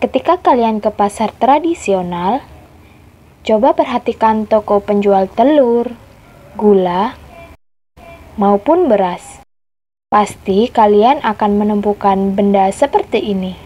Ketika kalian ke pasar tradisional, coba perhatikan toko penjual telur, gula, maupun beras. Pasti kalian akan menemukan benda seperti ini.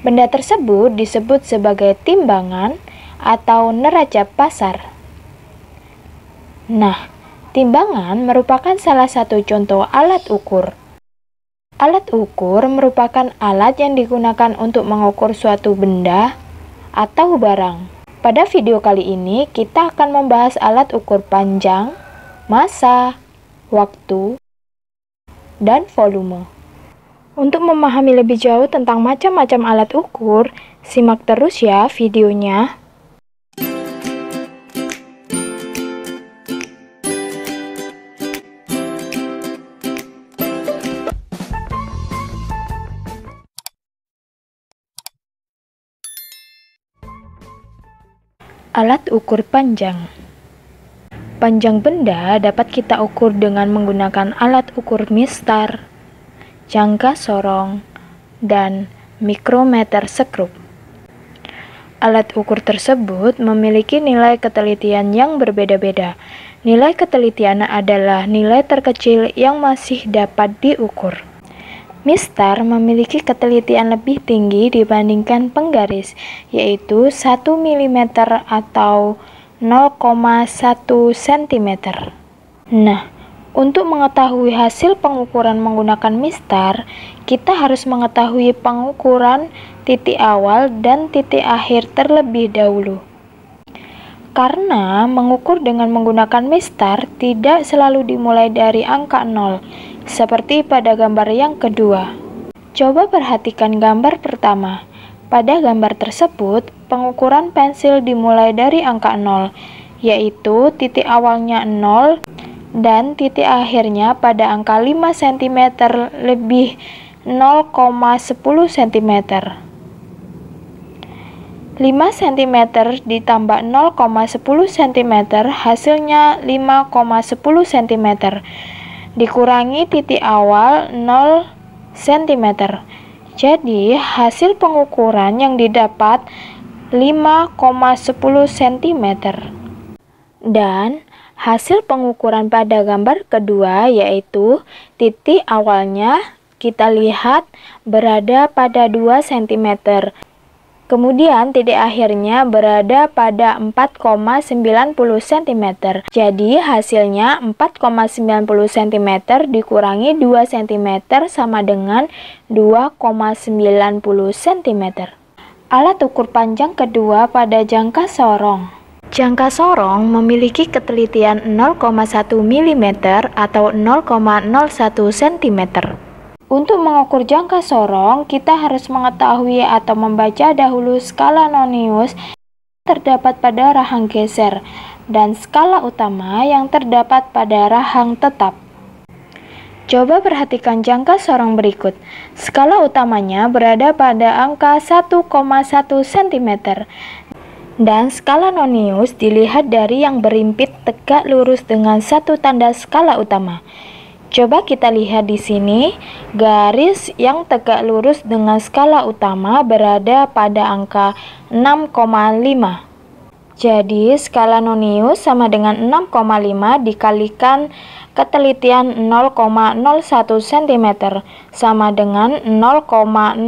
Benda tersebut disebut sebagai timbangan atau neraca pasar. Nah, timbangan merupakan salah satu contoh alat ukur. Alat ukur merupakan alat yang digunakan untuk mengukur suatu benda atau barang. Pada video kali ini, kita akan membahas alat ukur panjang, massa, waktu, dan volume. Untuk memahami lebih jauh tentang macam-macam alat ukur, simak terus ya videonya. Alat ukur panjang. Panjang benda dapat kita ukur dengan menggunakan alat ukur mistar, jangka sorong, dan mikrometer sekrup. Alat ukur tersebut memiliki nilai ketelitian yang berbeda-beda. Nilai ketelitian adalah nilai terkecil yang masih dapat diukur. Mistar memiliki ketelitian lebih tinggi dibandingkan penggaris, yaitu 1 mm atau 0,1 cm. Nah, untuk mengetahui hasil pengukuran menggunakan mistar, kita harus mengetahui pengukuran titik awal dan titik akhir terlebih dahulu. Karena mengukur dengan menggunakan mistar tidak selalu dimulai dari angka 0, seperti pada gambar yang kedua. Coba perhatikan gambar pertama. Pada gambar tersebut, pengukuran pensil dimulai dari angka 0, yaitu titik awalnya 0 dan titik akhirnya pada angka 5 cm lebih 0,10 cm. 5 cm ditambah 0,10 cm hasilnya 5,10 cm. Dikurangi titik awal 0 cm. Jadi, hasil pengukuran yang didapat 5,10 cm. Dan hasil pengukuran pada gambar kedua yaitu titik awalnya kita lihat berada pada 2 cm. Kemudian titik akhirnya berada pada 4,90 cm. Jadi hasilnya 4,90 cm dikurangi 2 cm sama dengan 2,90 cm. Alat ukur panjang kedua pada jangka sorong. Jangka sorong memiliki ketelitian 0,1 mm atau 0,01 cm. Untuk mengukur jangka sorong, kita harus mengetahui atau membaca dahulu skala nonius terdapat pada rahang geser dan skala utama yang terdapat pada rahang tetap. Coba perhatikan jangka sorong berikut. Skala utamanya berada pada angka 1,1 cm dan skala nonius dilihat dari yang berimpit tegak lurus dengan satu tanda skala utama. Coba kita lihat di sini, garis yang tegak lurus dengan skala utama berada pada angka 6,5. Jadi, skala nonius sama dengan 6,5 dikalikan ketelitian 0,01 cm sama dengan 0,065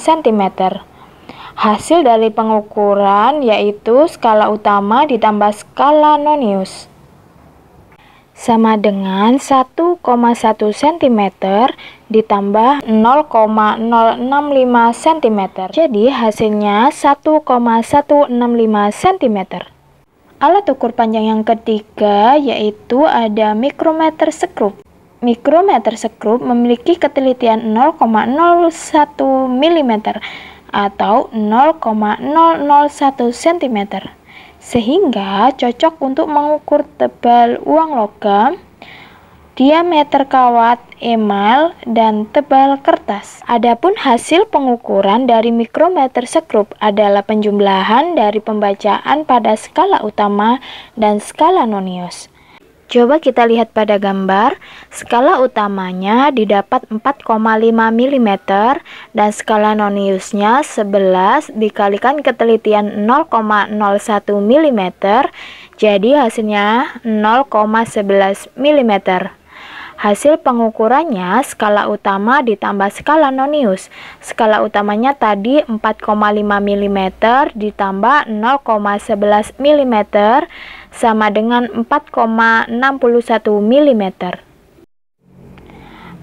cm. Hasil dari pengukuran yaitu skala utama ditambah skala nonius sama dengan 1,1 cm ditambah 0,065 cm. Jadi hasilnya 1,165 cm. Alat ukur panjang yang ketiga yaitu ada mikrometer sekrup. Mikrometer sekrup memiliki ketelitian 0,01 mm atau 0,001 cm. Sehingga cocok untuk mengukur tebal uang logam, diameter kawat, emal, dan tebal kertas. Adapun hasil pengukuran dari mikrometer sekrup adalah penjumlahan dari pembacaan pada skala utama dan skala nonius. Coba kita lihat pada gambar, skala utamanya didapat 4,5 mm dan skala noniusnya 11 dikalikan ketelitian 0,01 mm, jadi hasilnya 0,11 mm. Hasil pengukurannya skala utama ditambah skala nonius. Skala utamanya tadi 4,5 mm ditambah 0,11 mm sama dengan 4,61 mm.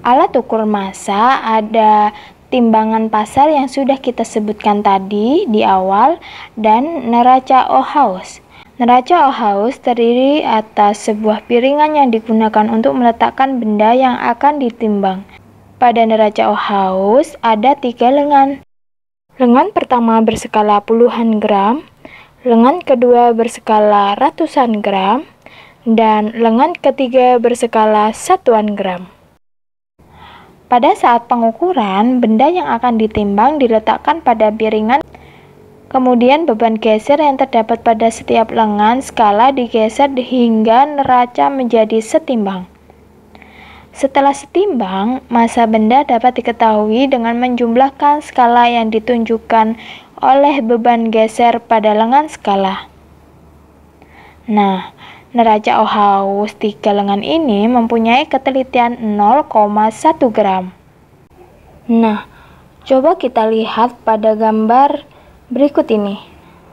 Alat ukur massa ada timbangan pasar yang sudah kita sebutkan tadi di awal dan neraca Ohaus. Neraca Ohaus terdiri atas sebuah piringan yang digunakan untuk meletakkan benda yang akan ditimbang. Pada neraca Ohaus ada 3 lengan. Lengan pertama berskala puluhan gram, lengan kedua berskala ratusan gram, dan lengan ketiga berskala satuan gram. Pada saat pengukuran, benda yang akan ditimbang diletakkan pada piringan. Kemudian beban geser yang terdapat pada setiap lengan skala digeser hingga neraca menjadi setimbang. Setelah setimbang, massa benda dapat diketahui dengan menjumlahkan skala yang ditunjukkan oleh beban geser pada lengan skala. Nah, neraca Ohaus 3 lengan ini mempunyai ketelitian 0,1 gram. Nah, coba kita lihat pada gambar berikut ini.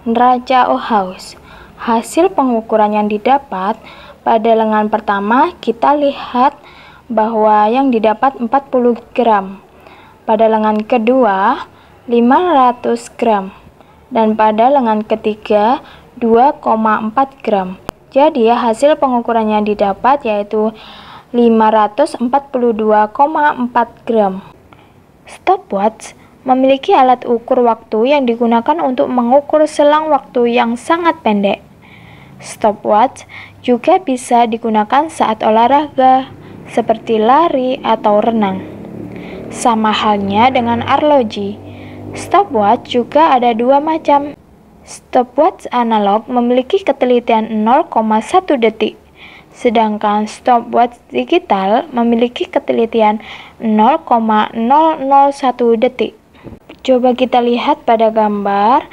Neraca Ohaus. Hasil pengukuran yang didapat pada lengan pertama kita lihat bahwa yang didapat 40 gram. Pada lengan kedua 500 gram. Dan pada lengan ketiga 2,4 gram. Jadi hasil pengukuran yang didapat yaitu 542,4 gram. Stopwatch memiliki alat ukur waktu yang digunakan untuk mengukur selang waktu yang sangat pendek. Stopwatch juga bisa digunakan saat olahraga, seperti lari atau renang. Sama halnya dengan arloji. Stopwatch juga ada 2 macam. Stopwatch analog memiliki ketelitian 0,1 detik. Sedangkan stopwatch digital memiliki ketelitian 0,001 detik. Coba kita lihat pada gambar.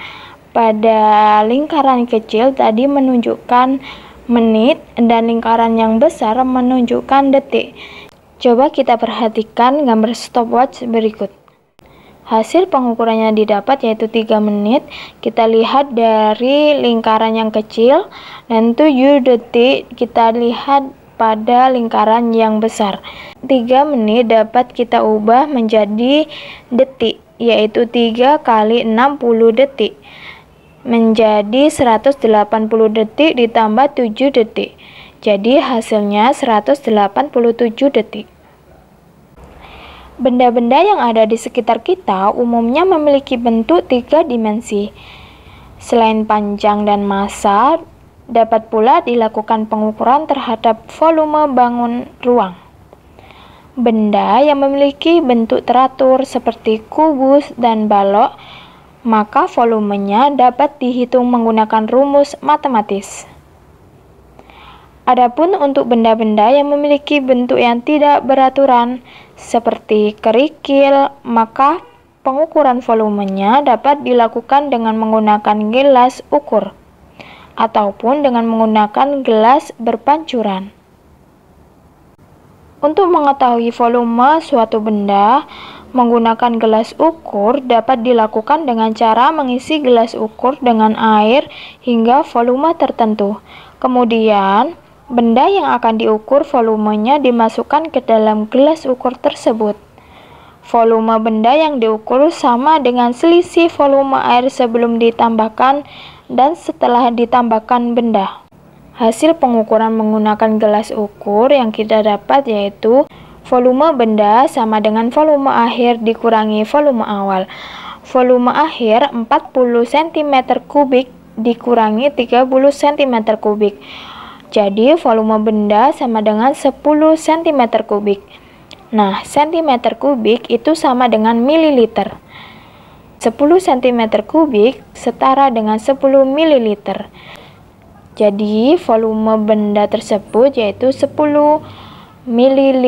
Pada lingkaran kecil tadi menunjukkan menit dan lingkaran yang besar menunjukkan detik. Coba kita perhatikan gambar stopwatch berikut. Hasil pengukurannya didapat yaitu 3 menit. Kita lihat dari lingkaran yang kecil dan 7 detik kita lihat pada lingkaran yang besar. 3 menit dapat kita ubah menjadi detik, yaitu 3 kali 60 detik menjadi 180 detik ditambah 7 detik. Jadi hasilnya 187 detik. Benda-benda yang ada di sekitar kita umumnya memiliki bentuk 3 dimensi. Selain panjang dan massa, dapat pula dilakukan pengukuran terhadap volume bangun ruang. Benda yang memiliki bentuk teratur seperti kubus dan balok, maka volumenya dapat dihitung menggunakan rumus matematis. Adapun untuk benda-benda yang memiliki bentuk yang tidak beraturan, seperti kerikil, maka pengukuran volumenya dapat dilakukan dengan menggunakan gelas ukur, ataupun dengan menggunakan gelas berpancuran. Untuk mengetahui volume suatu benda, menggunakan gelas ukur dapat dilakukan dengan cara mengisi gelas ukur dengan air hingga volume tertentu. Kemudian, benda yang akan diukur volumenya dimasukkan ke dalam gelas ukur tersebut. Volume benda yang diukur sama dengan selisih volume air sebelum ditambahkan dan setelah ditambahkan benda. Hasil pengukuran menggunakan gelas ukur yang kita dapat yaitu volume benda sama dengan volume akhir dikurangi volume awal. Volume akhir 40 cm3 dikurangi 30 cm3. Jadi volume benda sama dengan 10 cm3. Nah, cm3 itu sama dengan mililiter. 10 cm3 setara dengan 10 ml. Jadi volume benda tersebut yaitu 10 ml.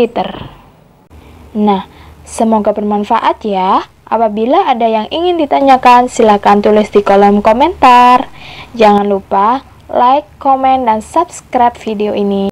Nah, semoga bermanfaat ya. Apabila ada yang ingin ditanyakan, silakan tulis di kolom komentar. Jangan lupa like, komen, dan subscribe video ini.